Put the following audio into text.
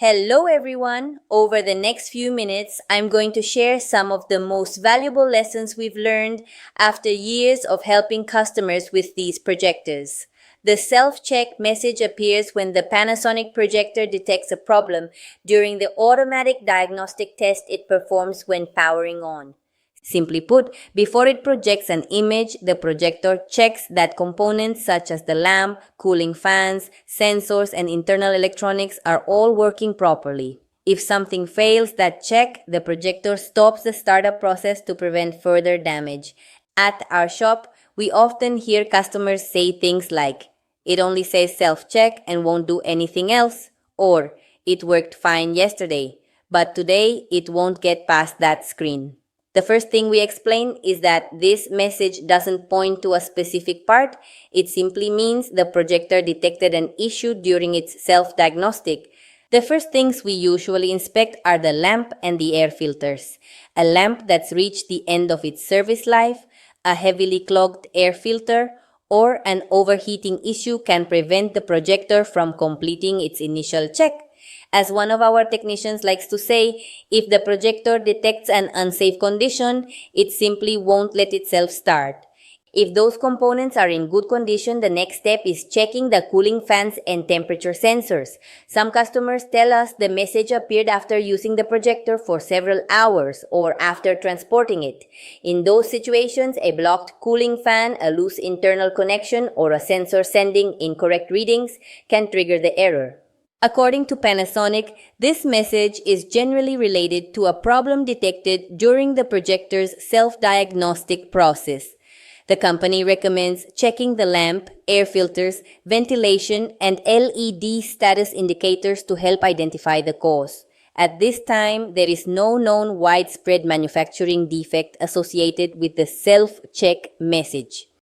Hello everyone! Over the next few minutes, I'm going to share some of the most valuable lessons we've learned after years of helping customers with these projectors. The self-check message appears when the Panasonic projector detects a problem during the automatic diagnostic test it performs when powering on. Simply put, before it projects an image, the projector checks that components such as the lamp, cooling fans, sensors, and internal electronics are all working properly. If something fails that check, the projector stops the startup process to prevent further damage. At our shop, we often hear customers say things like, "It only says self-check and won't do anything else," or "It worked fine yesterday, but today it won't get past that screen." The first thing we explain is that this message doesn't point to a specific part. It simply means the projector detected an issue during its self-diagnostic. The first things we usually inspect are the lamp and the air filters. A lamp that's reached the end of its service life, a heavily clogged air filter, or an overheating issue can prevent the projector from completing its initial check. As one of our technicians likes to say, if the projector detects an unsafe condition, it simply won't let itself start. If those components are in good condition, the next step is checking the cooling fans and temperature sensors. Some customers tell us the message appeared after using the projector for several hours or after transporting it. In those situations, a blocked cooling fan, a loose internal connection, or a sensor sending incorrect readings can trigger the error. According to Panasonic, this message is generally related to a problem detected during the projector's self-diagnostic process. The company recommends checking the lamp, air filters, ventilation, and LED status indicators to help identify the cause. At this time, there is no known widespread manufacturing defect associated with the self-check message.